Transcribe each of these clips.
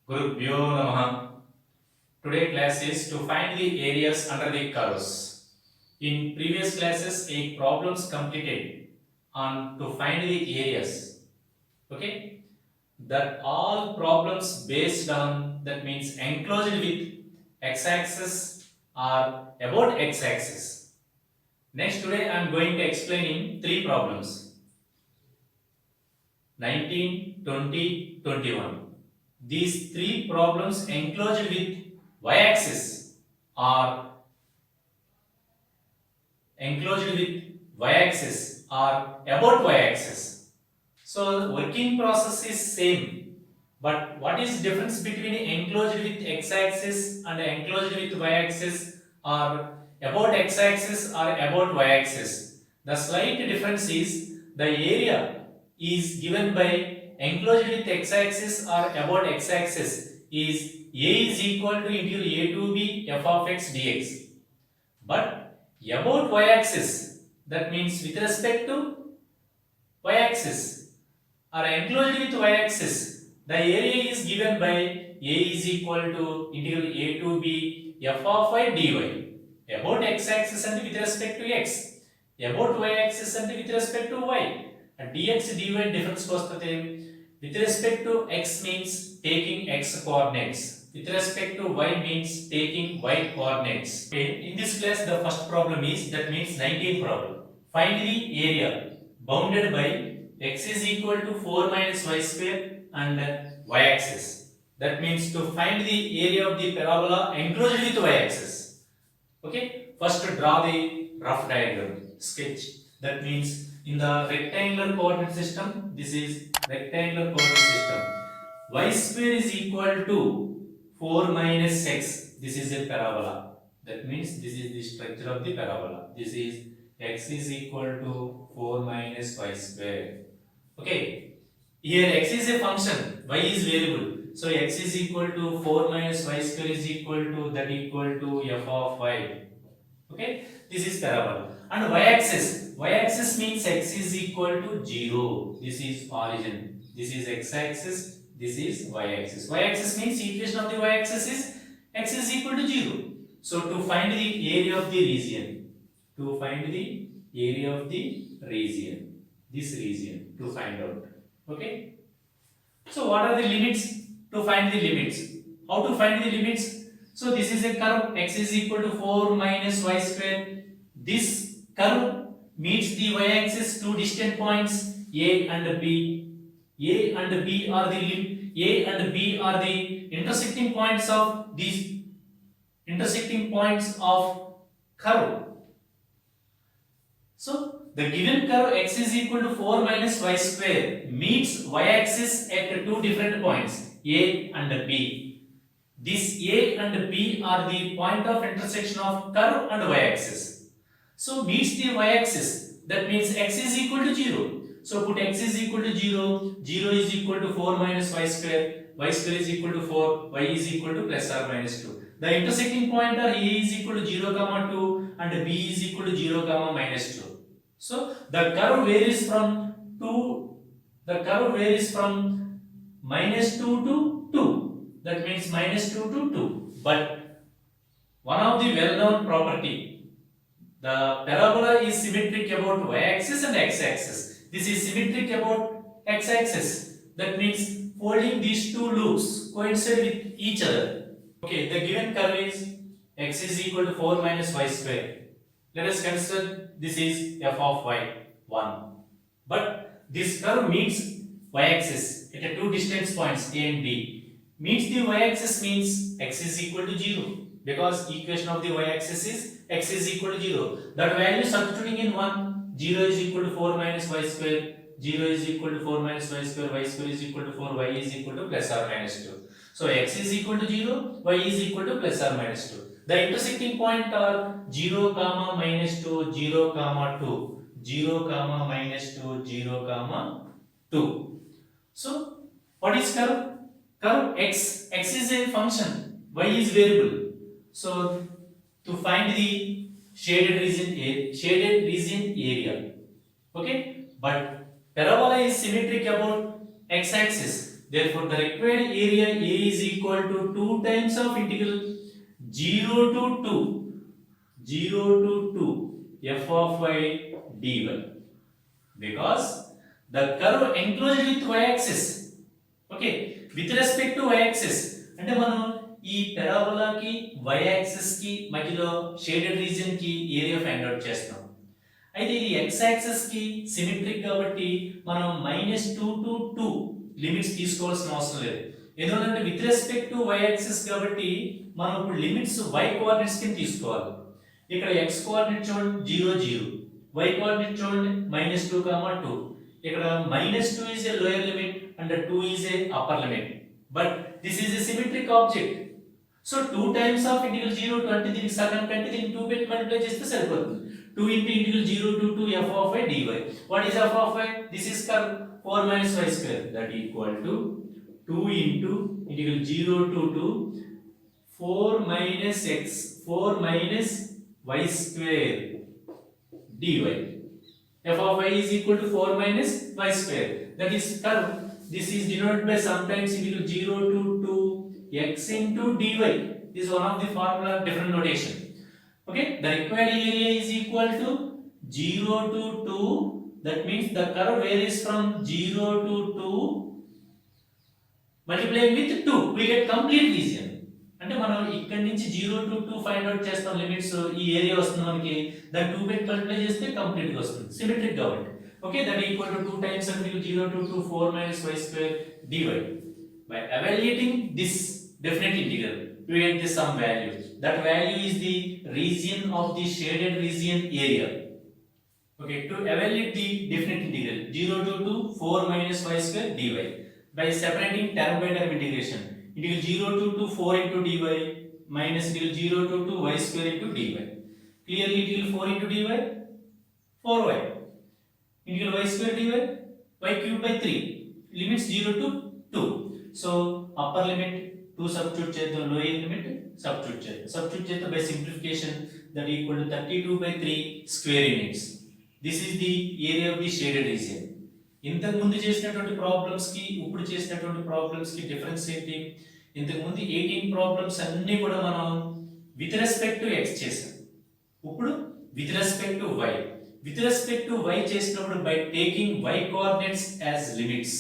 Gurubhyo Namaha. Today class is to find the areas under the curves. In previous classes, 8 problems completed on to find the areas. Okay, that all problems based on that means enclosed with x-axis or about x-axis. Next today I am going to explain in 3 problems 19, 20, 21. These 3 problems enclosed with y-axis are enclosed with y-axis or about y-axis. So working process is same, but what is difference between enclosed with x-axis and enclosed with y-axis or about x-axis or about y-axis? The slight difference is the area is given by enclosed with x-axis or about x-axis is a is equal to into a to b f of x dx. But about y-axis, that means with respect to y-axis or enclosed with y-axis, the area is given by a is equal to integral a to b f of y dy. About x-axis and with respect to x, about y-axis and with respect to y. dx dy difference వస్తుంది. With respect to x means taking x coordinates. With respect to y means taking y coordinates. Okay, in this class the first problem is that means 19th problem. Find the area bounded by x is equal to 4 minus y square and y axis. That means to find the area of the parabola enclosed with y axis. Okay, first draw the rough diagram, sketch. That means in the rectangular coordinate system, this is rectangular coordinate system. Y square is equal to 4 minus x. This is a parabola. That means this is the structure of the parabola. This is x is equal to 4 minus y square. Okay, here x is a function, y is variable. So x is equal to 4 minus y square is equal to that equal to f of y. Okay, this is parabola. And y-axis means x is equal to 0. This is origin. This is x-axis. This is y-axis. Y-axis means equation of the y-axis is x is equal to 0. So to find the area of the region, to find the area of the region, this region to find out. Okay. So what are the limits? To find the limits. How to find the limits? So this is a curve x is equal to 4 minus y square. This curve meets the y-axis two distant points a and b. A and b are the intersecting points of these intersecting points of curve. So the given curve x is equal to 4 minus y square meets y-axis at two different points a and b. These A and B are the point of intersection of curve and y-axis. So meets the y-axis. That means x is equal to 0. So put x is equal to 0. 0 is equal to 4 minus y square. Y square is equal to 4. Y is equal to plus or minus 2. The intersecting point are A is equal to 0 comma 2 and B is equal to 0 comma minus 2. So the curve varies from 2. The curve varies from minus 2 to 2. That means minus 2 to 2. But one of the well-known property, the parabola is symmetric about y-axis and x-axis. This is symmetric about x-axis. That means folding these two loops coincide with each other. Okay, the given curve is x is equal to 4 minus y square. Let us consider this is f of y, 1. But this curve meets y-axis at two distance points a and b. Meets the y-axis means x is equal to 0 because equation of the y-axis is x is equal to 0. That value substituting in 1, 0 is equal to 4 minus y square, 0 is equal to 4 minus y square is equal to 4, y is equal to plus or minus 2. So x is equal to 0, y is equal to plus or minus 2. The intersecting point are 0 comma minus 2, 0 comma 2, 0 comma minus 2, 0 comma 2. So what is curve? Curve x is a function, y is variable. So to find the shaded region area, okay. But parabola is symmetric about x-axis. Therefore, the required area A is equal to 2 times of integral 0 to 2 f of y dy, because the curve enclosed with y-axis, okay, with respect to y-axis, అంటే మనం ఈ parabola కి y-axis కి మధ్యలో shaded region కి area find out చేస్తాం. అయితే ఇది x-axis కి సిమెట్రిక్ కాబట్టి మనం -2 to 2 లిమిట్స్ తీసుకోవాల్సిన అవసరం లేదు. ఎందుకంటే విత్ రెస్పెక్ట్ టు y-axis కాబట్టి మనం ఇప్పుడు లిమిట్స్ y కోఆర్డినేట్స్ కింద తీసుకోవాలి. ఇక్కడ x కోఆర్డినేట్ చూడండి 0 0, y కోఆర్డినేట్ చూడండి -2, 2. ఇక్కడ -2 is a lower limit and 2 is a upper limit, but this is a symmetric object. So 2 times of integral 0 to అంటే దీనికి సగం కంటే దీనికి 2 పెట్టి మల్టిప్లై చేస్తే సరిపోతుంది. 2 into integral 0 to 2 f of y dy. What is f of y? This is curve 4 minus y square, that equal to 2 into integral 0 to 2 4 minus y square dy. F of y is equal to 4 minus y square. That is curve. This is denoted by sometimes integral 0 to 2 x into dy. This is one of the formula, different notation. Okay, the required area is equal to 0 to 2. That means the curve varies from 0 to 2 multiplying with 2, we get complete region. అంటే మనం ఇక్కడ నుంచి 0 to 2 find out చేస్తాం limits, ఈ area వస్తుంది మనకి, దాన్ని 2 పెట్టి మల్టిప్లై చేస్తే కంప్లీట్ గా వస్తుంది, సిమెట్రిక్ కాబట్టి. Okay, that equal to 2 times of 0 to 2 4 minus y square dy. By evaluating this definite integral, we get the some value. That value is the region of the shaded region area. Okay, to evaluate the definite integral 0 to 2 4 minus y square dy, by separating term by term integration, integral 0 to 2 4 into dy minus integral 0 to 2 y square into dy. Clearly integral 4 into dy 4y, integral y square dy y cube by 3, limits 0 to 2. So upper limit 2 substitute చేద్దాం, lower limit substitute చేద్దాం by simplification, that equal to 32 by 3 square units. This is the area of the shaded region. ఇంతకు ముందు చేసినటువంటి problems కి ఇప్పుడు చేసినటువంటి problems కి difference ఏంటి? ఇంతకు ముందు 18 ప్రాబ్లమ్స్ అన్ని కూడా మనం విత్ రెస్పెక్ట్ టు x చేసాం, ఇప్పుడు with respect to y. With respect to y చేసినప్పుడు by taking y coordinates as limits,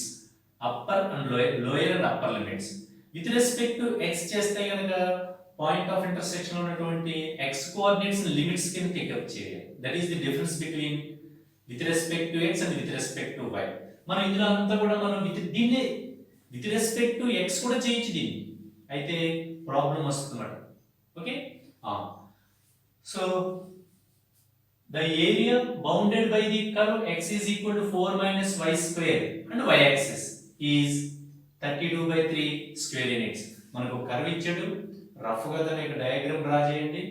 upper and lower and upper limits. With respect to x చేస్తే గనుక పాయింట్ ఆఫ్ ఇంటర్సెక్షన్ ఉన్నటువంటి x coordinates limits కింద take up చేయాలి. That is the difference between with respect to x and with respect to y. మనం ఇందులో అంతా కూడా మనం దీన్ని విత్ రెస్పెక్ట్ టు x కూడా చేయొచ్చు, దీన్ని అయితే ప్రాబ్లం వస్తుందన్నమాట. Okay, so the area bounded by the curve x is equal to 4 minus y square and y axis is 32 by 3 square units. మనకు కర్వ్ ఇచ్చాడు, రఫ్ గా దాని యొక్క డయాగ్రామ్ డ్రా చేయండి.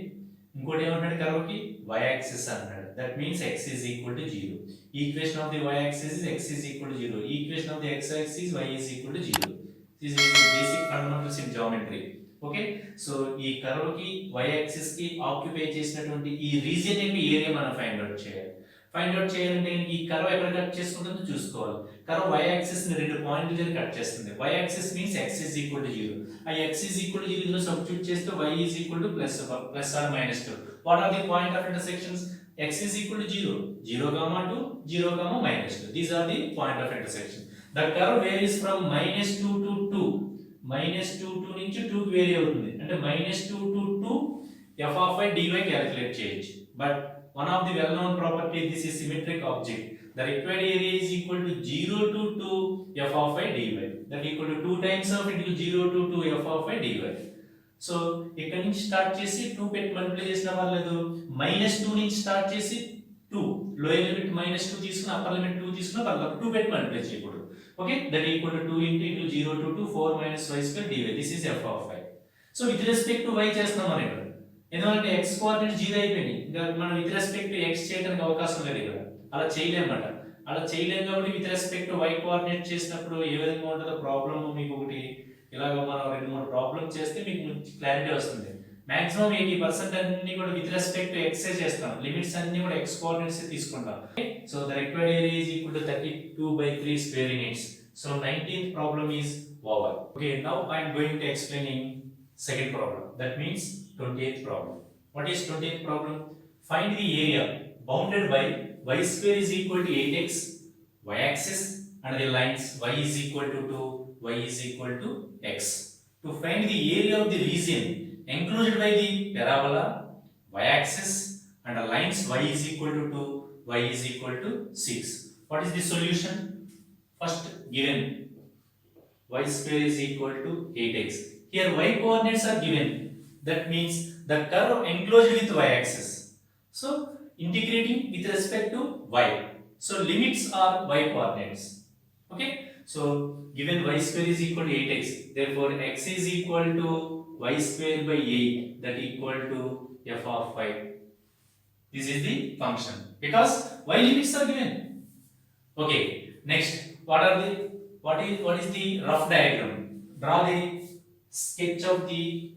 ఇంకోటి ఏమన్నాడు కర్వ్ కి y axis అన్నాడు, that means x is equal to 0. Equation of the y axis is x is equal to 0. Equation of the x axis is y is equal to 0. This is basic fundamentals in geometry. Okay, so ఈ curve కి y axis కి occupy చేసినటువంటి ఈ region యొక్క area మనం find out చేయాలి. Find out చేయాలంటే ఈ కర్వ్ ఎక్కడ కట్ చేసుకుంటుందో చూసుకోవాలి. కర్వ్ y యాక్సిస్ ని రెండు పాయింట్ల దగ్గర కట్ చేస్తుంది. y axis means x is equal to 0. ఆ x is equal to 0 లో సబ్స్టిట్యూట్ చేస్తే y is equal to plus or minus 2. What are the point of intersections? x is equal to 0, 0, 2, 0, minus 2. These are the point of intersection. The curve varies from -2 to 2. -2 నుంచి 2 కి vary అవుతుంది, అంటే -2 to 2 f of y dy calculate చేయొచ్చు. But one of the well known property, this is symmetric object. The required area is equal to 0 to 2 f of y dy, that equal to 2 times of into 0 to 2 f of y dy. So ఇక్కడ నుంచి start చేసి 2 పెట్టి multiply చేసినా పర్లేదు, -2 నుంచి start చేసి 2 lower limit -2 తీసుకున్నా, upper limit 2 తీసుకున్నా పర్లేదు, 2 పెట్టి మల్టిప్లై చేయకూడదు. Okay, that equal to 2 into 0 to 2 4 minus y square dy. This is f of y. So with respect to y చేస్తున్నాం మనం ఇక్కడ, ఎందుకంటే x కోఆర్డినేట్ 0 అయిపోయింది, ఇంకా మనం విత్ రెస్పెక్ట్ టు x చేయడానికి అవకాశం లేదు ఇక్కడ, అలా చేయలేమన్నమాట. అలా చేయలేం కాబట్టి with respect to y coordinate చేసినప్పుడు ఏ విధంగా ఉంటుందో ప్రాబ్లం మీకు ఒకటి ఇలాగ మనం 2-3 ప్రాబ్లం చేస్తే మీకు క్లారిటీ వస్తుంది. మాక్సిమం 80% అన్ని కూడా విత్ రెస్పెక్ట్ టు x చేస్తాం, లిమిట్స్ అన్ని కూడా x కోఆర్డినేట్స్ తీసుకుంటాం. So the required area is equal to 32 by 3 square units. So 19th problem is over. Okay, now I am going to explaining second problem. That means 20th problem. What is 20th problem? Find the area bounded by y square is equal to 8x, y axis, and the lines y is equal to 2, y is equal to x. To find the area of the region enclosed by the parabola, y axis, and the lines y is equal to 2, y is equal to 6. What is the solution? First, given y square is equal to 8x. Here y coordinates are given. That means the curve enclosed with y axis. So integrating with respect to y. So limits are y coordinates. Okay. So given y square is equal to 8x. Therefore x is equal to y square by 8. That equal to f of y. This is the function. Because y limits are given. Okay. Next, what is the rough diagram? Draw the sketch of the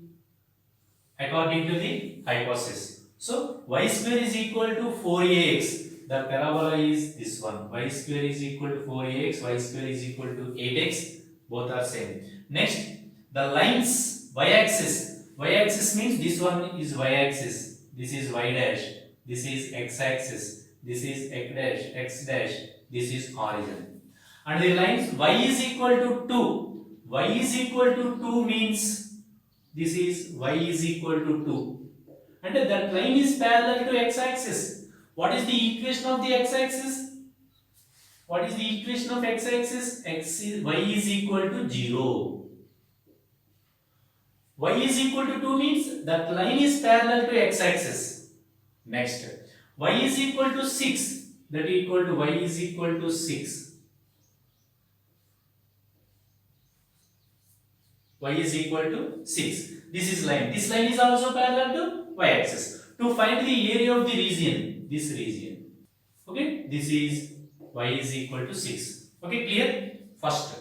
according to the hypothesis. So y square is equal to 4ax. The parabola is this one. Y square is equal to 4ax. Y square is equal to 8x. Both are same. Next, the lines y axis. Y axis means this one is y axis. This is y dash. This is x axis. This is x dash. X dash. This is origin. And the lines y is equal to 2. Y is equal to 2 means this is y is equal to 2. And that line is parallel to x axis. What is the equation of the x axis? What is the equation of x axis? Y is equal to 0. Y is equal to 2 means that line is parallel to x axis. Next, y is equal to 6. That equal to y is equal to 6. Y is equal to 6. This is line. This line is also parallel to y axis. To find the area of the region, this region. Okay, this is y is equal to 6. Okay, clear? First,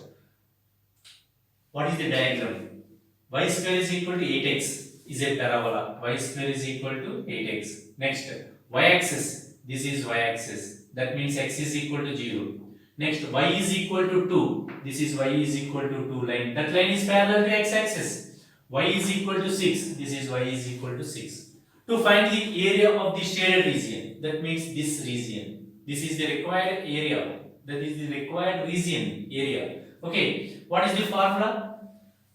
what is the diagram? Y square is equal to 8x is a parabola. Y square is equal to 8x. Next, y axis. This is y axis. That means x is equal to 0. Next, y is equal to 2. This is y is equal to 2 line. That line is parallel to x axis. Y is equal to 6. This is y is equal to 6. To find the area of the shaded region, that means this region. This is the required area. That is the required region area. Okay, what is the formula?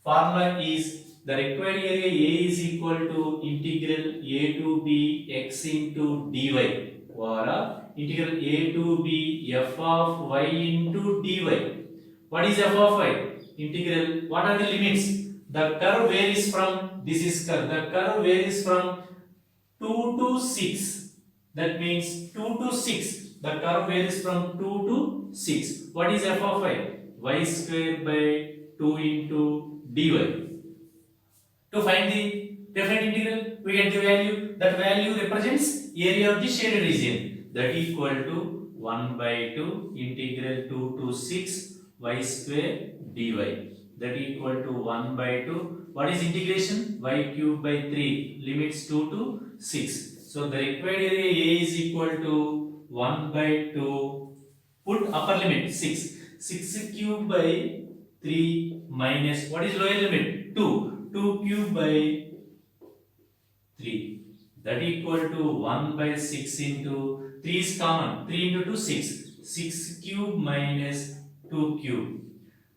Formula is the required area A is equal to integral A to B x into dy or integral A to B f of y into dy. What is f of y? Integral, what are the limits? The curve varies from, this is curve, the curve varies from 2 to 6. That means 2 to 6. The curve varies from 2 to 6. What is f of y? Y square by 2 into dy. To find the definite integral, we get the value. That value represents area of the shaded region. That equal to 1 by 2 integral 2 to 6 y square dy. That equal to 1 by 2. What is integration? Y cube by 3 limits 2 to 6. So the required area A is equal to 1 by 2. Put upper limit 6. 6 cube by 3 minus, what is lower limit? 2. 2 cube by 3. That equal to 1 by 6 into 3 is common. 3 into 2 6. 6 cube minus 2 cube.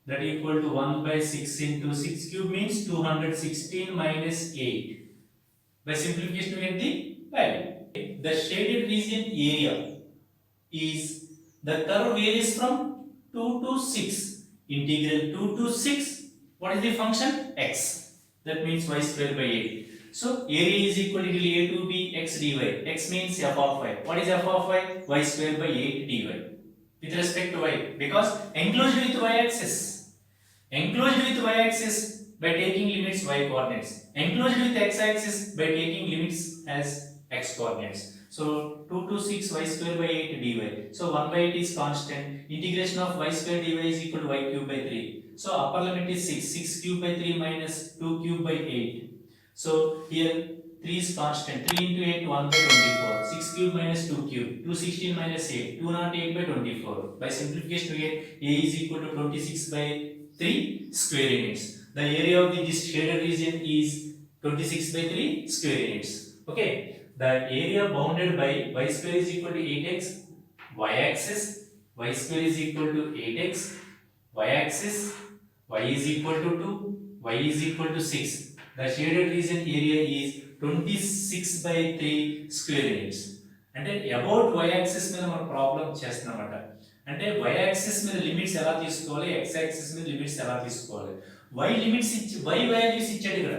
That equal to 1 by 6 into 6 cube means 216 minus 8. By simplification we get the value. The shaded region area is, the curve varies from 2 to 6. Integral 2 to 6. What is the function? X. That means y square by 8. So area is equal to A to B x dy. X means f of y. What is f of y? Y square by 8 dy. With respect to y, because enclosed with y axis. Enclosed with y axis by taking limits y coordinates. Enclosed with x axis by taking limits as x coordinates. So 2 to 6 y square by 8 dy. So 1 by 8 is constant. Integration of y square dy is equal to y cube by 3. So upper limit is 6. 6 cube by 3 minus 2 cube by 8. So here 3 is constant. 3 into 8 1 by 24. 6 cube minus 2 cube. 216 minus 8. 208 by 24. By simplification we get A is equal to 26 by 3 square units. The area of this shaded region is 26 by 3 square units. Okay, the area bounded by y square is equal to 8x, y axis, y square is equal to 8x, y axis, y is equal to 2, y is equal to 6. The shaded region area is 26 by 3 square units. అంటే about y axis మీద మనం problem చేస్తున్నామట. అంటే y axis మీద limits ఎలా తీసుకోవాలి, x axis మీద limits ఎలా తీసుకోవాలి. y లిమిట్స్ ఇచ్చి y వాల్యూస్ ఇచ్చాడు ఇక్కడ.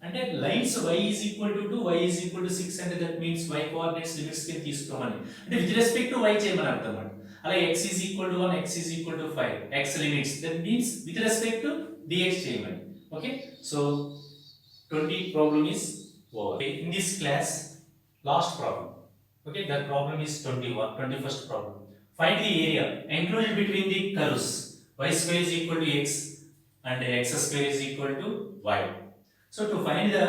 అంటే lines y is equal to 2, y is equal to 6 అంటే that means y coordinates limits కి తీసుకోమని. అంటే విత్ రెస్పెక్ట్ టు y చేయమని అర్థం అన్నమాట. అలాగే x is equal to 1, x is equal to 5, x limits that means with respect to dx చేయమని. Okay, so 20 problem is over. Okay, in this class last problem. Okay, that problem is 21st problem. Find the area enclosed between the curves y square is equal to x and x square is equal to y. So to find the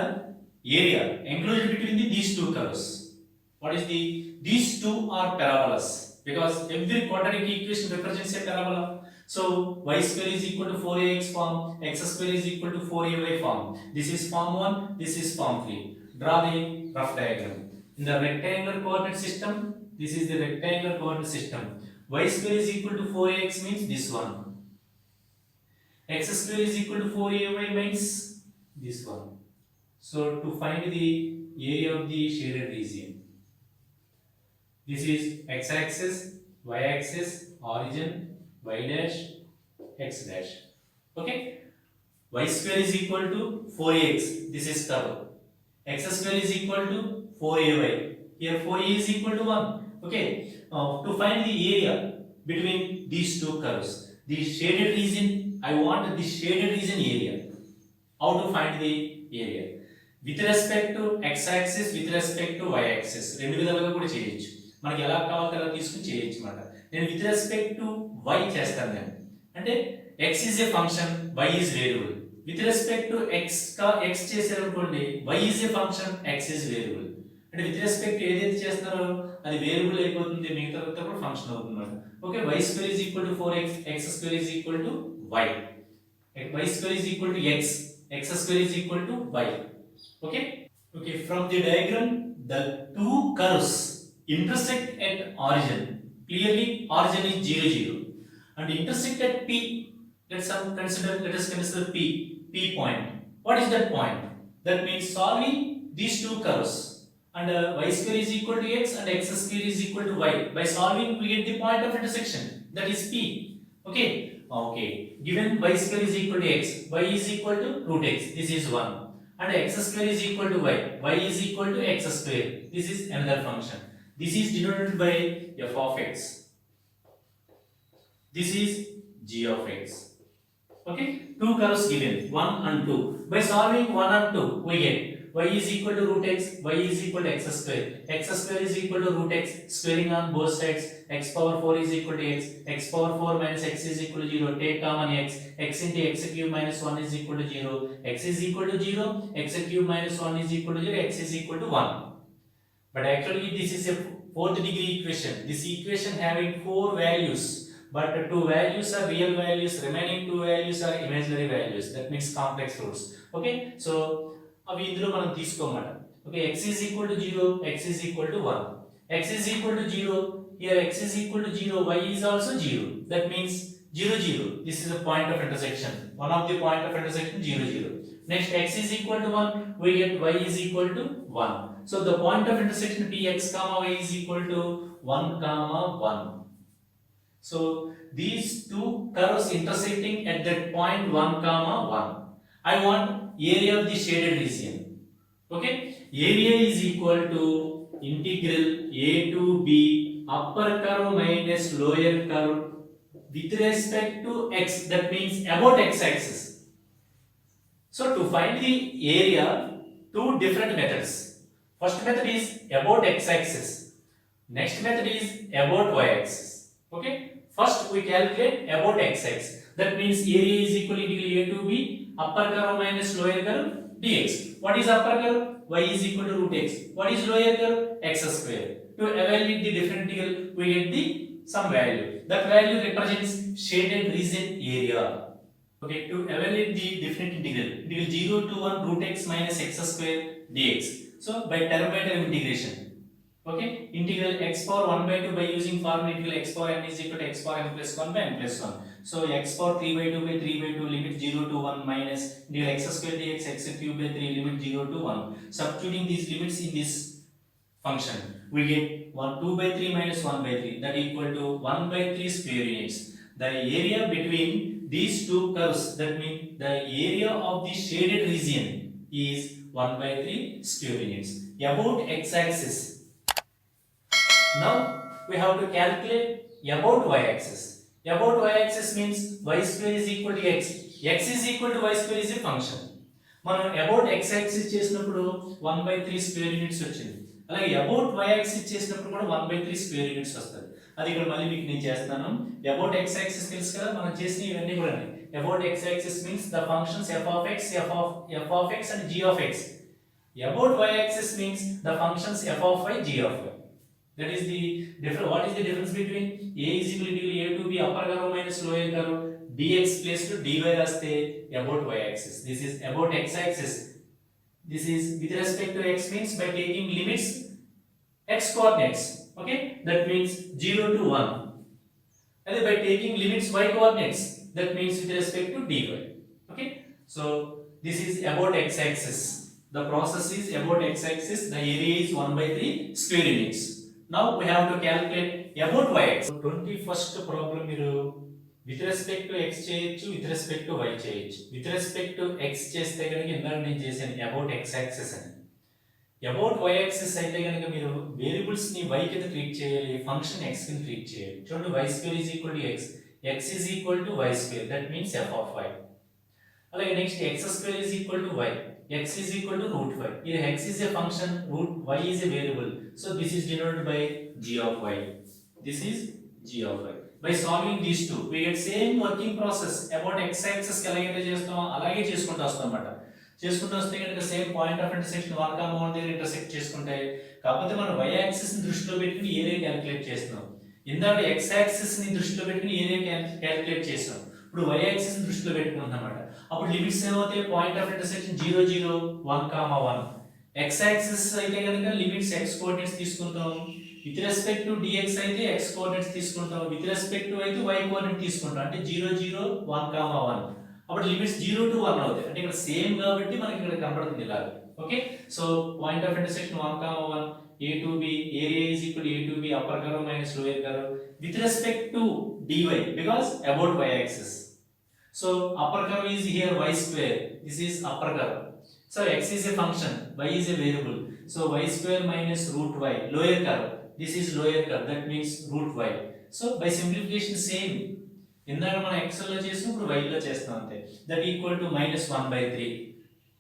area enclosed between these two curves, what is these two are parabolas because every quadratic equation represents a parabola. So y square is equal to 4ax form, x square is equal to 4ay form. This is form 1, this is form 3. Draw the rough diagram. In the rectangular coordinate system, this is the rectangular coordinate system. Y square is equal to 4ax means this one. X square is equal to 4ay means this one. So to find the area of the shaded region, this is x axis, y axis, origin, y dash, x dash. Okay, y square is equal to 4ax, this is curve. X square is equal to 4ay. Here 4a is equal to 1. Okay, to find the area between these two curves, the shaded region, I want the shaded region area. How to find the area? With respect to x axis, with respect to y axis, రెండు విధాలుగా కూడా చేయొచ్చు. మనకి ఎలా కావాలో అలా తీసుకుని చేయొచ్చు అన్నమాట. నేను with respect to y చేస్తాను నేను. అంటే x is a function, y is variable. With respect to x చేసారనుకోండి, y is a function, x is variable. అంటే విత్ రెస్పెక్ట్ ఏదైతే చేస్తారో అది వేరియబుల్ అయిపోతుంది, మిగతా కూడా ఫంక్షన్ అవుతుంది అన్నమాట. Okay, y square is equal to 4x, x square is equal to y. Y square is equal to x, x square is equal to y. Okay, from the diagram the two curves intersect at origin. Clearly origin is 0 0 and intersect at p. Let us consider p point. What is that point? That means solving these two curves and y square is equal to x and x square is equal to y. By solving we get the point of intersection, that is p. Okay, given y square is equal to x, y is equal to root x, this is 1, and x square is equal to y is equal to x square, this is another function. This is denoted by f of x, this is g of x. Okay, two curves given 1 and 2. By solving 1 and 2 we get y is equal to root x, y is equal to x square is equal to root x, squaring on both sides, x power 4 is equal to x power 4 minus x is equal to 0, take common x into x cube minus 1 is equal to 0, x is equal to 0, x cube minus 1 is equal to 0, x is equal to 1. But actually this is a fourth degree equation. This equation having 4 values, but 2 values are real values, remaining 2 values are imaginary values, that means complex roots. Okay, so అవి ఇందులో మనం తీసుకోమాట. Okay, x is equal to 0, x is equal to 1, x is equal to 0, here x is equal to 0, y is also 0, that means 0 0, this is a point of intersection, one of the point of intersection 0 0. Next x is equal to 1, we get y is equal to 1. So the point of intersection px comma y is equal to 1 comma 1. So these two curves intersecting at that point 1 comma 1. I want area of the shaded region. Okay, area is equal to integral a to b upper curve minus lower curve with respect to x, that means about x axis. So to find the area, two different methods. First method is about x axis, next method is about y axis. Okay, first we calculate about x axis, that means area is equal to integral a to b upper curve minus lower curve dx. What is upper curve? Y is equal to root x. What is lower curve? X square. To evaluate the differential, we get the some value. That value represents shaded region area. Okay, to evaluate the definite integral 0 to 1 root x minus x square dx. So by term integration. Okay, integral x power 1 by 2 by using formula integral x power n is equal to x power n plus 1 by n plus 1. So x power 3 by 2 by 3 by 2 limit 0 to 1 minus integral x square dx x cube by 3 limit 0 to 1. Substituting these limits in this function, we get 1 2 by 3 minus 1 by 3, that equal to 1 by 3 square units. The area between these two curves, that means the area of the shaded region, is 1 by 3 square units. About x-axis, now we have to calculate about y-axis. About y-axis means y square is equal to x. X is equal to y square is a function. మనం about x axis చేసినప్పుడు 1 by 3 square units వచ్చింది. అలాగే about y axis చేసినప్పుడు కూడా 1 by 3 square units వస్తుంది. అది ఇక్కడ మళ్ళీ మీకు నేను చేస్తాను. అబౌట్ x యాక్సిస్ తెలుసు కదా, మనం చేసిన ఇవన్నీ కూడా. About x axis means the functions f of x, f of x and g of x. About y axis means the functions f of y, g of y. That is the difference. What is the difference between a is equal to a to b upper curve minus lower curve dx place to dy raste about y axis. This is about x axis. This is with respect to x means by taking limits x coordinates. Okay, that means 0 to 1. And by taking limits y coordinates, that means with respect to dy. Okay, so this is about x axis. The process is about x axis. The area is 1 by 3 square units. Now we have to calculate about y axis. 21st problem మీరు with respect to x చేయొచ్చు, with respect to y చేయొచ్చు. With respect to x చేస్తే కనుక ఇందాక నేను చేశాను about x axis అని. about y axis అయితే కనుక మీరు వేరియబుల్స్ ని y కింద ట్రీట్ చేయాలి, ఫంక్షన్ x కింద ట్రీట్ చేయాలి. చూడండి, y square is equal to x, x is equal to y square, that means f of y. అలాగే next x square is equal to y, x is equal to root y. Here x is a function, root y is a variable, so this is denoted by g of y. This is g of y. By solving these two, we get same working process. About x axis కి ఎలాగైతే చేస్తామో అలాగే చేసుకుంటూ వస్తాం అన్నమాట. చేసుకుంటూ వస్తే కనుక సేమ్ పాయింట్ ఆఫ్ ఇంటర్సెక్షన్ 1, 1 దగ్గర ఇంటర్సెక్ట్ చేసుకుంటాయి. కాకపోతే మనం y యాక్సిస్ ని దృష్టిలో పెట్టుకుని ఏరియా క్యాలిక్యులేట్ చేస్తున్నాం. ఇందాక x యాక్సిస్ ని దృష్టిలో పెట్టుకుని ఏరియా క్యాలిక్యులేట్ చేసాం. ఇప్పుడు y యాక్సిస్ ని దృష్టిలో పెట్టుకుంటున్నాం అన్నమాట. అప్పుడు లిమిట్స్ ఏమవుతాయి? Point of intersection 0 0 1 1. x axis అయితే కనుక లిమిట్స్ x కోఆర్డినేట్స్ తీసుకుంటాం. విత్ రెస్పెక్ట్ టు dx అయితే x కోఆర్డినేట్స్ తీసుకుంటాం. విత్ రెస్పెక్ట్ టు అయితే y కోఆర్డినేట్ తీసుకుంటాం. అంటే 0 0 1 1. అప్పుడు లిమిట్స్ 0 to 1 అవుతాయి. అంటే ఇక్కడ సేమ్ కాబట్టి మనకి ఇక్కడ కనబడుతుంది ఇలా. Okay, so point of intersection 1 1, a to b, area is equal to a to b upper curve minus lower curve with respect to dy because about y axis. So upper curve is here y square, this is upper curve. So x is a function, y is a variable, so y square minus root y. Lower curve, this is lower curve, that means root y. So by simplification same, ఇందాక మనం x లో చేసినప్పుడు y లో చేస్తాం అంతే. That equal to minus 1 by 3.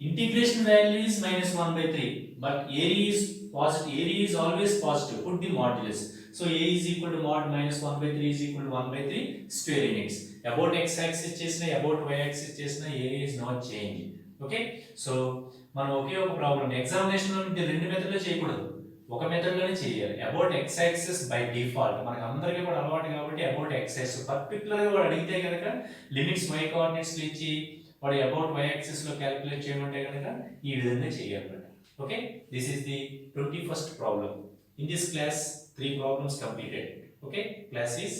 Integration value is minus 1 by 3, but area is positive. Area is always positive. Put the modulus. So a is equal to mod minus 1 by 3 is equal to 1 by 3 square units. About x axis చేసిన, about y axis చేసిన, area is not changing. Okay, so మనం ఒకే ఒక problem examination లో రెండు method లో చేయకూడదు, ఒక method లోనే చేయాలి. About x axis by default మనకి అందరికీ కూడా అలవాటు కాబట్టి అబౌట్ x యాక్సిస్ పర్టిక్యులర్ గా కూడా అడిగితే కనుక లిమిట్స్ y కోఆర్డినేట్స్ ఇచ్చి వాడు అబౌట్ y యాక్సిస్ లో క్యాలిక్యులేట్ చేయమంటే కనుక ఈ విధంగా చేయాలి. Okay, this is the 21st problem. In this class 3 problems completed. Okay, class is